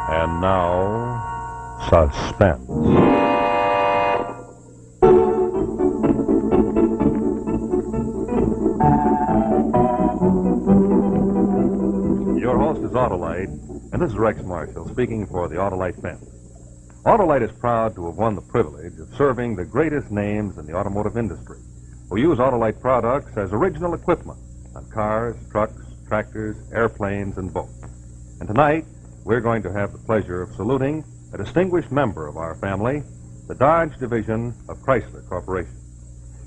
And now, Suspense. Your host is Autolite, and this is Rex Marshall speaking for the Autolite family. Autolite is proud to have won the privilege of serving the greatest names in the automotive industry, who use Autolite products as original equipment on cars, trucks, tractors, airplanes, and boats. And tonight, we're going to have the pleasure of saluting a distinguished member of our family, the Dodge Division of Chrysler Corporation.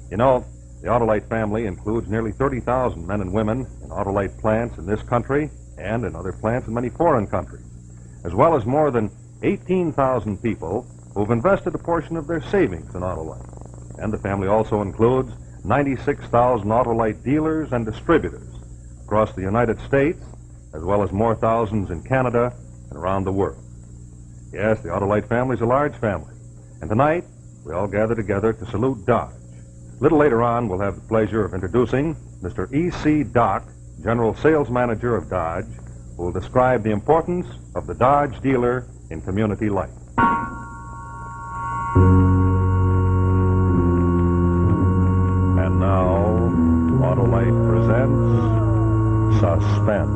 You know, the Autolite family includes nearly 30,000 men and women in Autolite plants in this country and in other plants in many foreign countries, as well as more than 18,000 people who've invested a portion of their savings in Autolite. And the family also includes 96,000 Autolite dealers and distributors across the United States, as well as more thousands in Canada and around the world. Yes, the Autolite family is a large family. And tonight, we all gather together to salute Dodge. A little later on, we'll have the pleasure of introducing Mr. E.C. Dock, General Sales Manager of Dodge, who will describe the importance of the Dodge dealer in community life. And now, Autolite presents Suspense.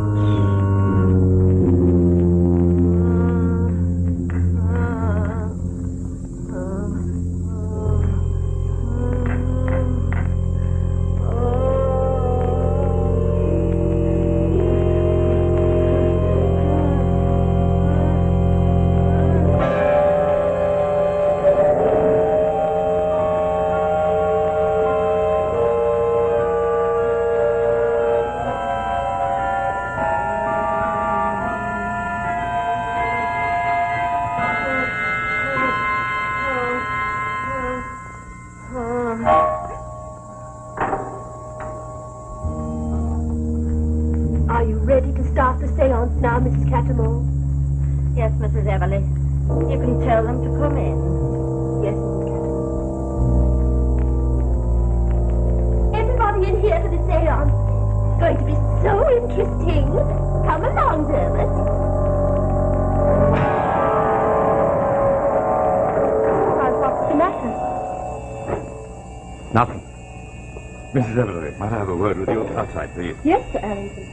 Now, Mrs. Cattermole? Yes, Mrs. Everly. You can tell them to come in. Yes, Mrs. Cattermole. Everybody in here for the seance. It's going to be so interesting. Come along, Dermot. What's the matter? Nothing. Mrs. Everly, might I have a word with you outside, please? Yes, Sir Arrington.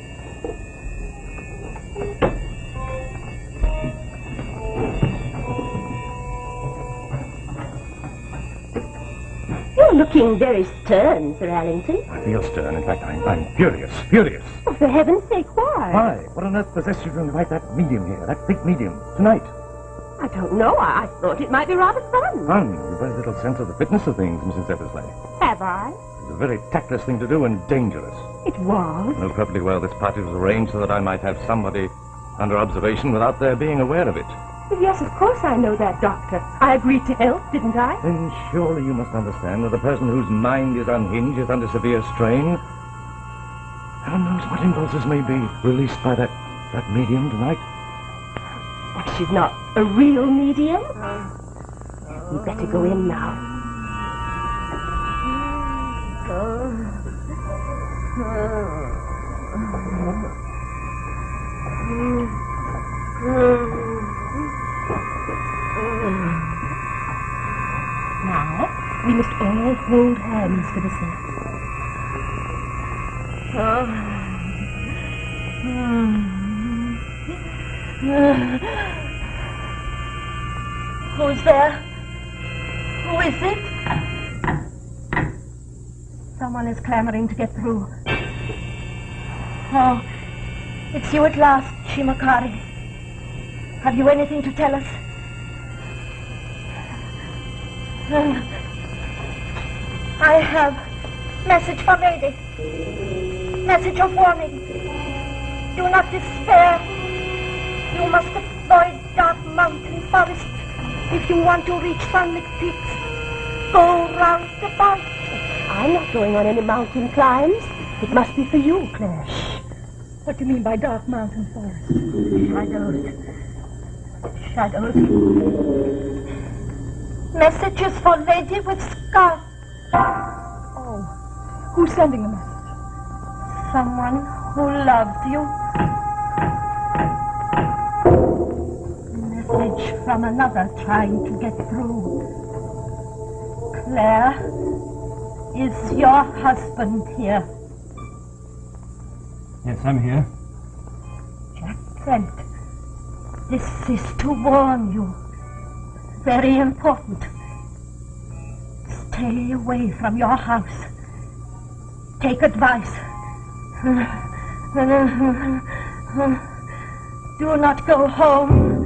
You're looking very stern, Sir Arrington. I feel stern. In fact, I'm furious. Furious. Oh, for heaven's sake, why? Why? What on earth possessed you to invite that medium here, that big medium, tonight? I don't know. I thought it might be rather fun. Fun? You've very little sense of the fitness of things, Mrs. Eversley. Have I? It's a very tactless thing to do and dangerous. It was. I know perfectly well this party was arranged so that I might have somebody under observation without their being aware of it. Yes, of course I know that, Doctor. I agreed to help, didn't I? Then surely you must understand that a person whose mind is unhinged is under severe strain. Heaven knows what impulses may be released by that medium tonight. But she's not a real medium. You'd better go in now. Now, we must all hold hands for the seance. Who's there? Who is it? Someone is clamoring to get through. Oh, it's you at last, Shimakari. Have you anything to tell us? I have message for lady. Message of warning. Do not despair. You must avoid dark mountain forest. If you want to reach sunlit peaks, go round the about. I'm not going on any mountain climbs. It must be for you, Claire. Shh. What do you mean by dark mountain forest? Shadows. Messages for lady with scarf. Oh. Who's sending the message? Someone who loved you. message from another trying to get through. Claire, is your husband here? Yes, I'm here. Jack Trent, this is to warn you. Very important. Stay away from your house. Take advice. Do not go home.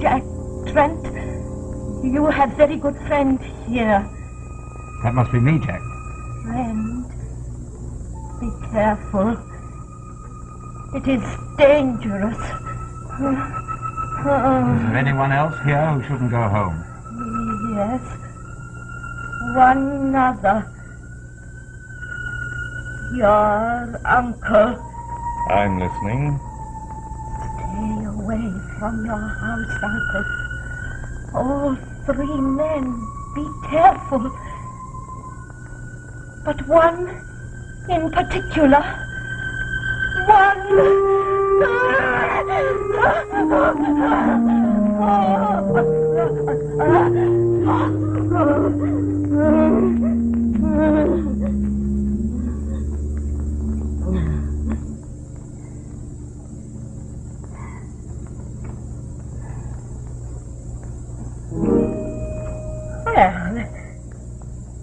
Jack Trent, you have very good friend here. That must be me, Jack. Friend, be careful. It is dangerous. Is there anyone else here who shouldn't go home? Yes. One other. Your uncle. I'm listening. Stay away from your house, Uncle. All three men. Be careful. But one in particular. Well,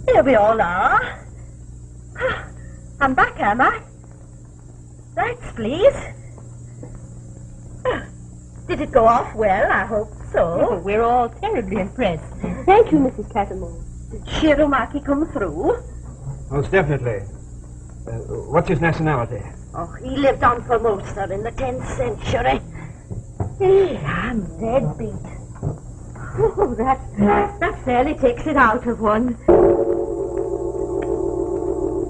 here we all are. I'm back, am I? Thanks, please. Did it go off well? I hope so. We're all terribly impressed. Thank you, Mrs. Cattermole. Did Shiromaki come through? Most definitely. What's his nationality? Oh, he lived on Formosa in the 10th century. I'm dead beat. Oh, that fairly takes it out of one.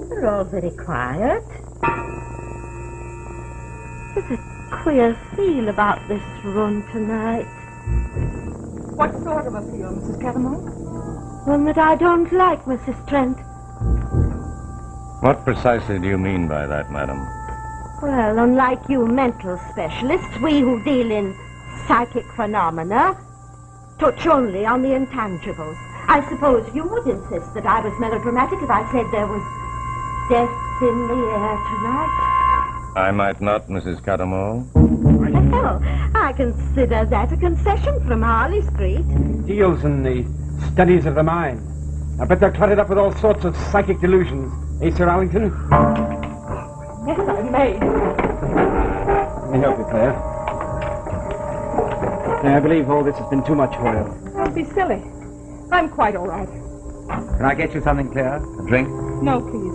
They're all very quiet. There's a queer feel about this room tonight. What sort of a feel, Mrs. Cattermole? One that I don't like, Mrs. Trent. What precisely do you mean by that, madam? Well, unlike you mental specialists, we who deal in psychic phenomena touch only on the intangibles. I suppose you would insist that I was melodramatic if I said there was death in the air tonight. I might not, Mrs. Cattermole. Well, I consider that a concession from Harley Street. Deals in the studies of the mind. I bet they're cluttered up with all sorts of psychic delusions. Eh, Sir Arlington? Yes, I may. Let me help you, Claire. I believe all this has been too much for you. Don't be silly. I'm quite all right. Can I get you something, Claire? A drink? No, please.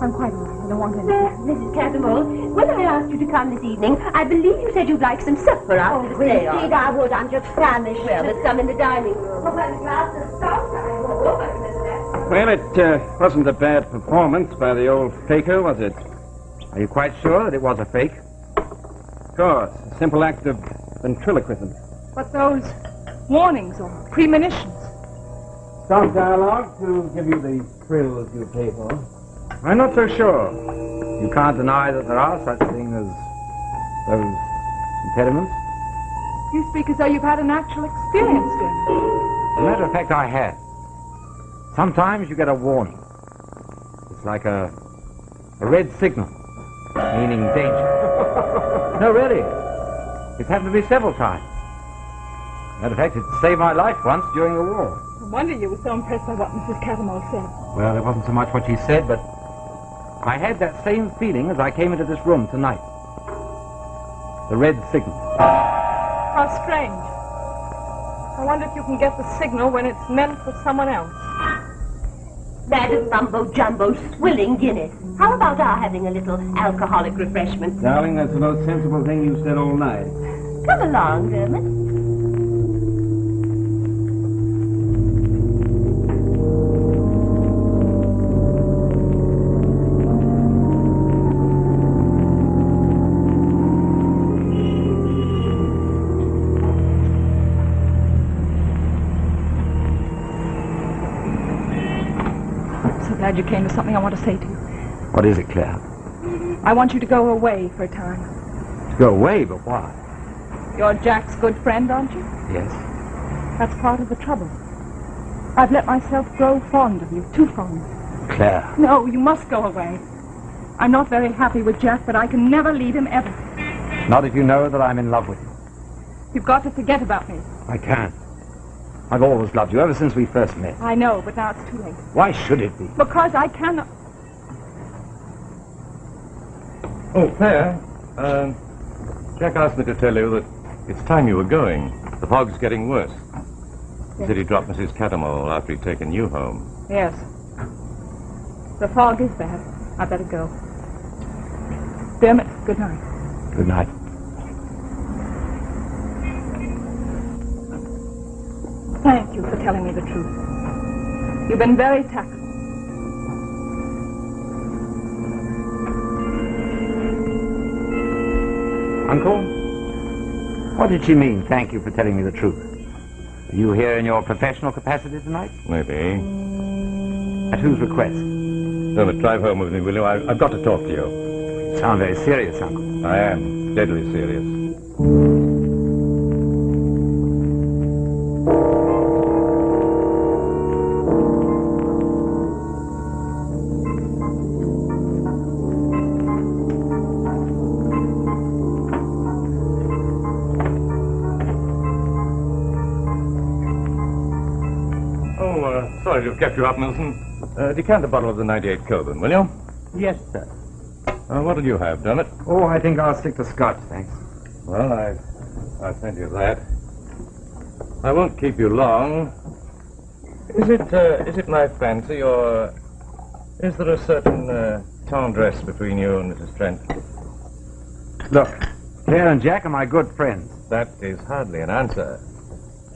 I'm quite all right. I don't want anything. Mrs. Cattermole, when I asked you to come this evening, I believe you said you'd like some supper after the seance. Indeed I would. I'm just famished. Well, there's some in the dining room. Well, it wasn't a bad performance by the old faker, was it? Are you quite sure that it was a fake? Of course. A simple act of ventriloquism. But those warnings or premonitions. Some dialogue to give you the thrills you pay for. I'm not so sure. You can't deny that there are such things as those impediments. You speak as though you've had an actual experience, dear. As a matter of fact, I have. Sometimes you get a warning. It's like a red signal, meaning danger. No, really. It's happened to me several times. As a matter of fact, it saved my life once during the war. No wonder you were so impressed by what Mrs. Cattermole said. Well, it wasn't so much what she said, but I had that same feeling as I came into this room tonight. The red signal. How strange. I wonder if you can get the signal when it's meant for someone else. That is mumbo-jumbo swilling Guinness. How about our having a little alcoholic refreshment? Darling, that's the most sensible thing you've said all night. Come along, Dermot. Glad you came. There's something I want to say to you. What is it, Claire? I want you to go away for a time. To go away, but why? You're Jack's good friend, aren't you? Yes. That's part of the trouble. I've let myself grow fond of you, too fond. Claire. No, you must go away. I'm not very happy with Jack, but I can never leave him ever. Not if you know that I'm in love with you. You've got to forget about me. I can't. I've always loved you, ever since we first met. I know, but now it's too late. Why should it be? Because I cannot... Oh, Claire, Jack asked me to tell you that it's time you were going. The fog's getting worse. He said he dropped Mrs. Cattermole after he'd taken you home. Yes. The fog is bad. I better go. Dermot, good night. Good night. Thank you for telling me the truth. You've been very tactful. Uncle? What did she mean, thank you for telling me the truth? Are you here in your professional capacity tonight? Maybe. At whose request? Dermot, drive home with me, will you? I've got to talk to you. You sound very serious, Uncle. I am. Deadly serious. Sorry to have kept you up, Milson. Decant a bottle of the 98 Coburn, will you? Yes, sir. What'll you have, Dermot? Oh, I think I'll stick to Scotch, thanks. Well, I've plenty of that. I won't keep you long. Is it my fancy, or is there a certain tendresse between you and Mrs. Trent? Look, Claire and Jack are my good friends. That is hardly an answer.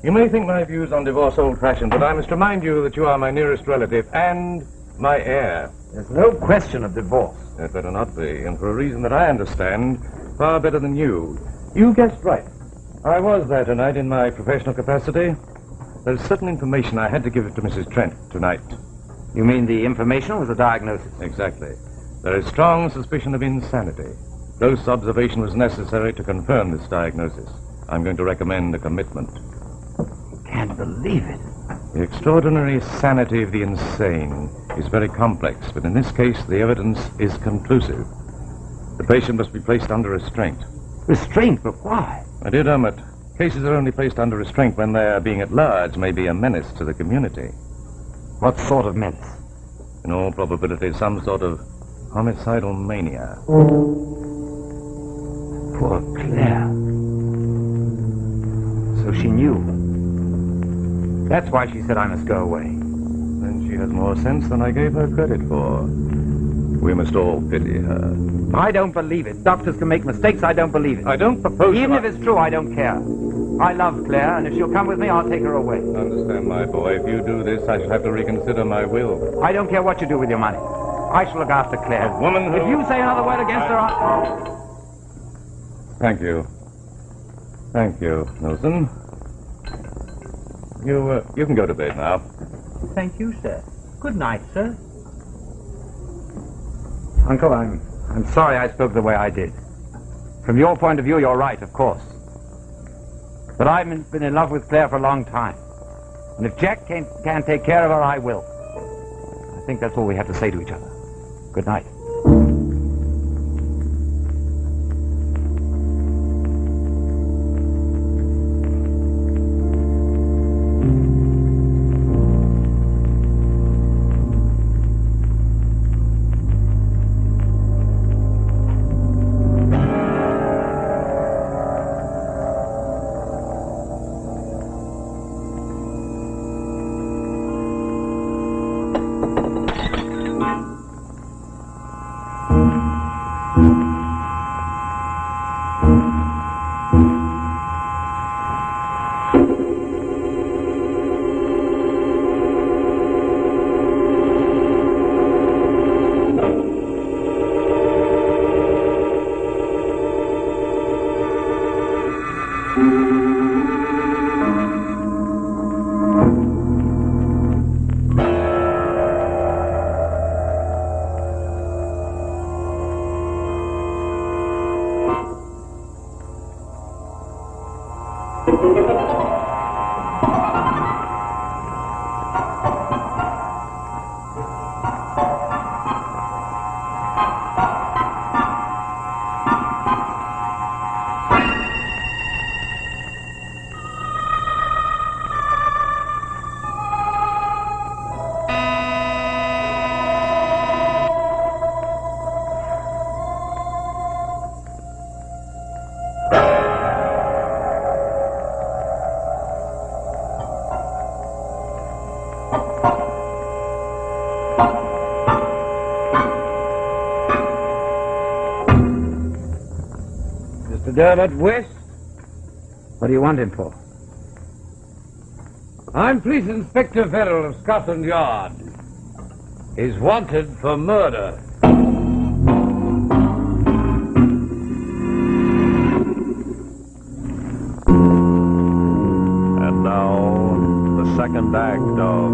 You may think my views on divorce old-fashioned, but I must remind you that you are my nearest relative and my heir. There's no question of divorce. It better not be, and for a reason that I understand far better than you. You guessed right. I was there tonight in my professional capacity. There's certain information I had to give to Mrs. Trent tonight. You mean the information was a diagnosis? Exactly. There is strong suspicion of insanity. Close observation was necessary to confirm this diagnosis. I'm going to recommend a commitment. Can't believe it. The extraordinary sanity of the insane is very complex, but in this case, the evidence is conclusive. The patient must be placed under restraint. Restraint? But why? My dear Dermot, cases are only placed under restraint when their being at large may be a menace to the community. What sort of menace? In all probability, some sort of homicidal mania. Poor Claire. So she knew. That's why she said I must go away. Then she has more sense than I gave her credit for. We must all pity her. I don't believe it. Doctors can make mistakes. I don't believe it. I don't propose... Even if it's true, I don't care. I love Claire, and if she'll come with me, I'll take her away. Understand, my boy. If you do this, I shall have to reconsider my will. I don't care what you do with your money. I shall look after Claire. A woman who... If you say another word against her, Thank you. Thank you, Milton. You can go to bed now. Thank you, sir. Good night, sir. Uncle, I'm sorry I spoke the way I did. From your point of view, you're right, of course. But I've been in love with Claire for a long time. And if Jack can't take care of her, I will. I think that's all we have to say to each other. Good night. Dermot West? What do you want him for? I'm Police Inspector Verrill of Scotland Yard. He's wanted for murder. And now, the second act of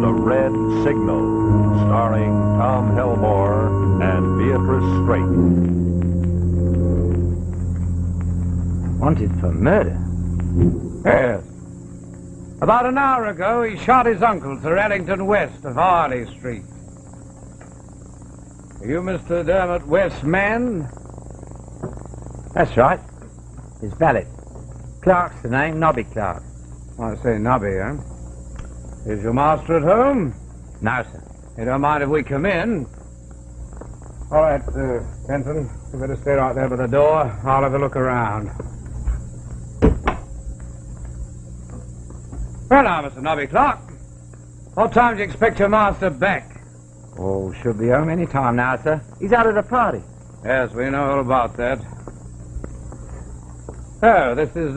The Red Signal, starring Tom Helmore and Beatrice Straight. Wanted for murder? Yes. About an hour ago, he shot his uncle, Sir Ellington West of Harley Street. Are you Mr. Dermot West's man? That's right. His valet. Clark's the name, Nobby Clark. I say Nobby, huh? Is your master at home? No, sir. You don't mind if we come in? All right, Benson. You better stay right there by the door. I'll have a look around. Well, now, Mr. Nobby Clark, what time do you expect your master back? Oh, should be home any time now, sir. He's out at a party. Yes, we know all about that. Oh, this is,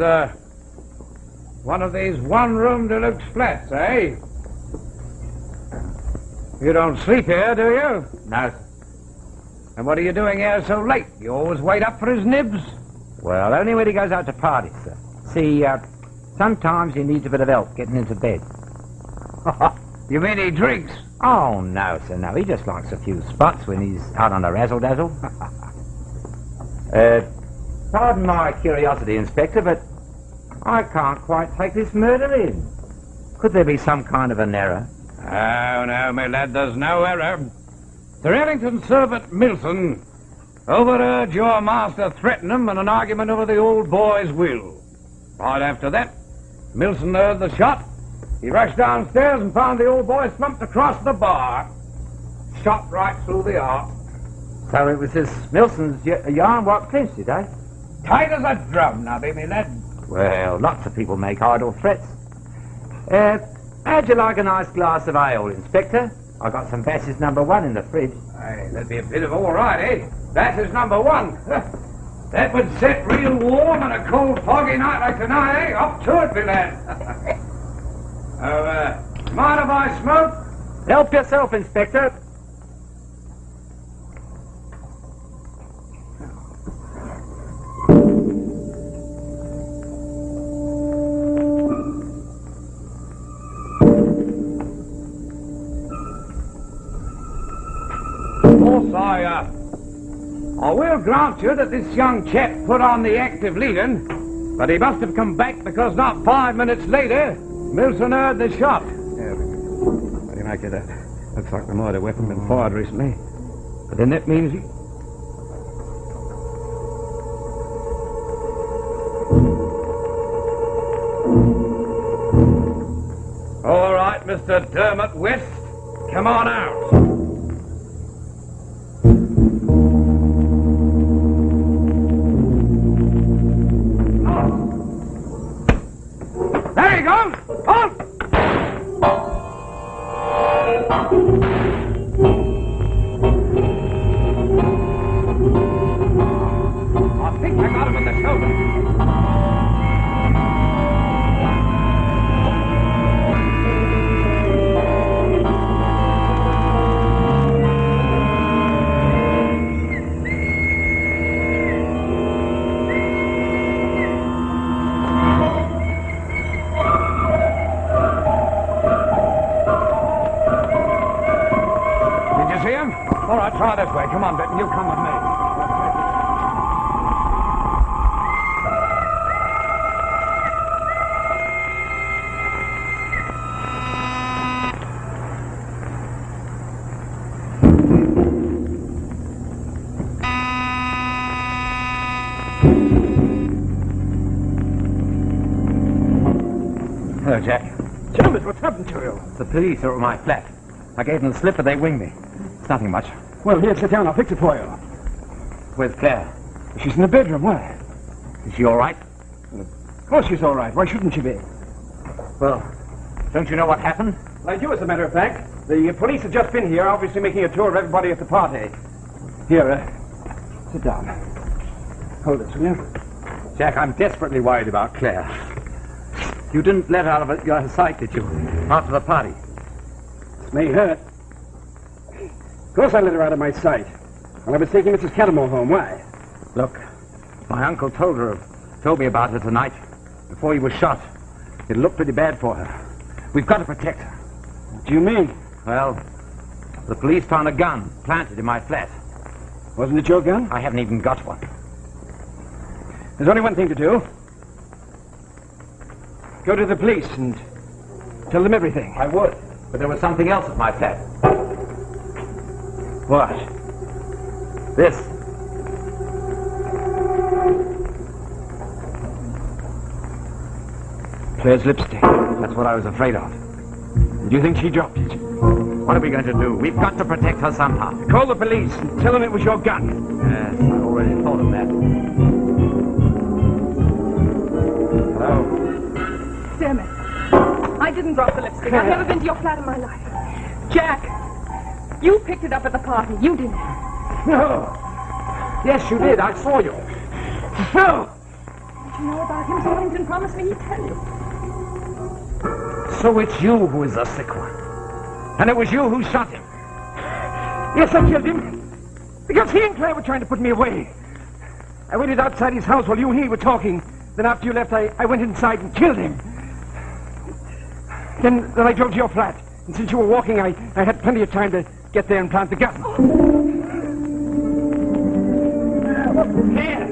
one of these one-room deluxe flats, eh? You don't sleep here, do you? No, sir. And what are you doing here so late? You always wait up for his nibs? Well, only when he goes out to parties, sir. See, sometimes he needs a bit of help getting into bed. You mean he drinks? Oh, no, sir, no. He just likes a few spots when he's out on a razzle-dazzle. Pardon my curiosity, Inspector, but I can't quite take this murder in. Could there be some kind of an error? Oh, no, my lad, there's no error. Sir Ellington's servant, Milson, overheard your master threaten him in an argument over the old boy's will. Right after that, Milson heard the shot. He rushed downstairs and found the old boy slumped across the bar. Shot right through the heart. So it was this Milson's yarn what clinched it, eh? Tight as a drum, now, baby lad. Well, lots of people make idle threats. How'd you like a nice glass of ale, Inspector? I got some Bass's number 1 in the fridge. Hey, that'd be a bit of all right, eh? That is number 1. That would set real warm on a cold, foggy night like tonight, eh? Up to it, me lad. Mind if I smoke? Help yourself, Inspector. I will grant you that this young chap put on the act of leaving, but he must have come back because not 5 minutes later, Milson heard the shot. Yeah, what do you make of that? Looks like the murder weapon been fired recently. But then that means he... All right, Mr. Dermot West, come on out. There he goes! Halt! I think I got him in the shoulder. All right, try this way. Come on, Benton. You come with me. Hello, Jack. Chalmers, what's happened to you? The police are at my flat. I gave them the slip, but they winged me. It's nothing much. Well, here, sit down. I'll fix it for you. Where's Claire? She's in the bedroom. Why? Is she all right? Of course she's all right. Why shouldn't she be? Well, don't you know what happened? Well, I do, as a matter of fact. The police have just been here, obviously making a tour of everybody at the party. Here, sit down. Hold it, will you? Jack, I'm desperately worried about Claire. You didn't let her out of your sight, did you? After the party. This may hurt. Of course I let her out of my sight. Well, I was taking Mrs. Helmore home. Why? Look, my uncle told me about her tonight, before he was shot. It looked pretty bad for her. We've got to protect her. What do you mean? Well, the police found a gun planted in my flat. Wasn't it your gun? I haven't even got one. There's only one thing to do. Go to the police and tell them everything. I would, but there was something else at my flat. What? This. Claire's lipstick. That's what I was afraid of. Do you think she dropped it? What are we going to do? We've got to protect her somehow. Call the police and tell them it was your gun. Yes, I already thought of that. Hello? Damn it. I didn't drop the lipstick. I've never been to your flat in my life. Jack, you picked it up at the party. You did. No. Yes, you did. I saw you. No. Did you know about him? Arlington promised me he'd tell you. So it's you who is the sick one. And it was you who shot him. Yes, I killed him. Because he and Claire were trying to put me away. I waited outside his house while you and he were talking. Then after you left, I went inside and killed him. Then I drove to your flat. And since you were walking, I had plenty of time to get there and plant the gun. Here.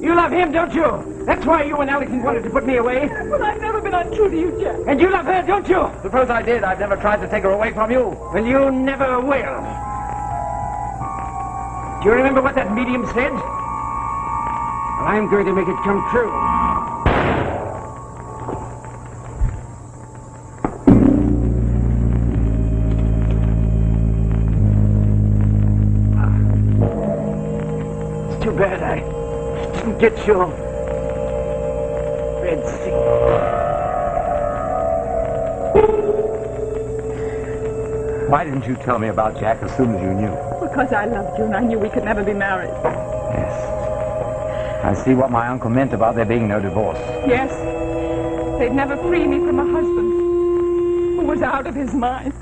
You love him, don't you? That's why you and Allison wanted to put me away. Well, I've never been untrue to you, Jack. And you love her, don't you? Suppose I did. I've never tried to take her away from you. Well, you never will. Do you remember what that medium said? Well, I'm going to make it come true. It's too bad I didn't get your red sea. Why didn't you tell me about Jack as soon as you knew? Because I loved you and I knew we could never be married. Yes. I see what my uncle meant about there being no divorce. Yes. They'd never free me from a husband who was out of his mind.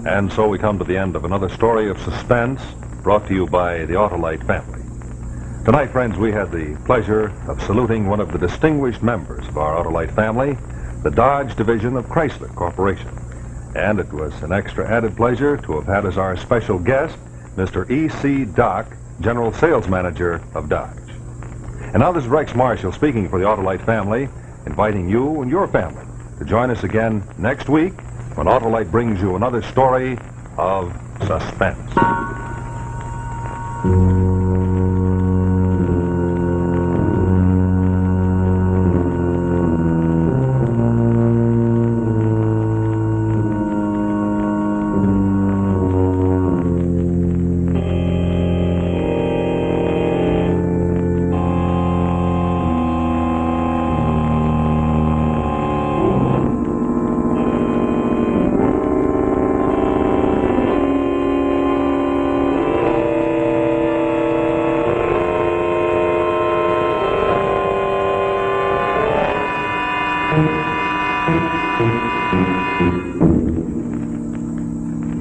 And so we come to the end of another story of suspense brought to you by the Autolite family. Tonight, friends, we had the pleasure of saluting one of the distinguished members of our Autolite family, the Dodge Division of Chrysler Corporation. And it was an extra added pleasure to have had as our special guest, Mr. E.C. Dock, General Sales Manager of Dodge. And now this is Rex Marshall speaking for the Autolite family, inviting you and your family to join us again next week when Autolite brings you another story of suspense.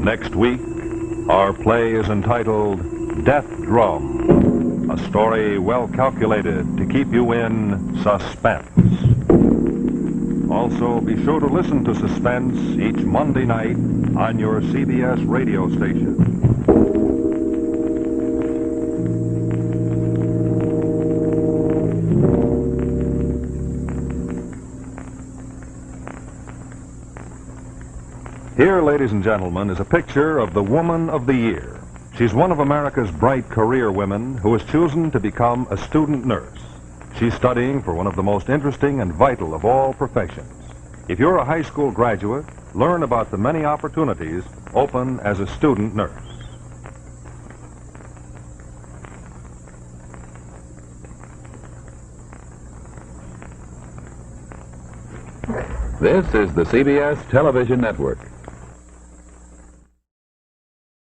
Next week, our play is entitled Death Drum, a story well calculated to keep you in suspense. Also, be sure to listen to Suspense each Monday night on your CBS radio station. Here, ladies and gentlemen, is a picture of the Woman of the Year. She's one of America's bright career women who has chosen to become a student nurse. She's studying for one of the most interesting and vital of all professions. If you're a high school graduate, learn about the many opportunities open as a student nurse. This is the CBS Television Network.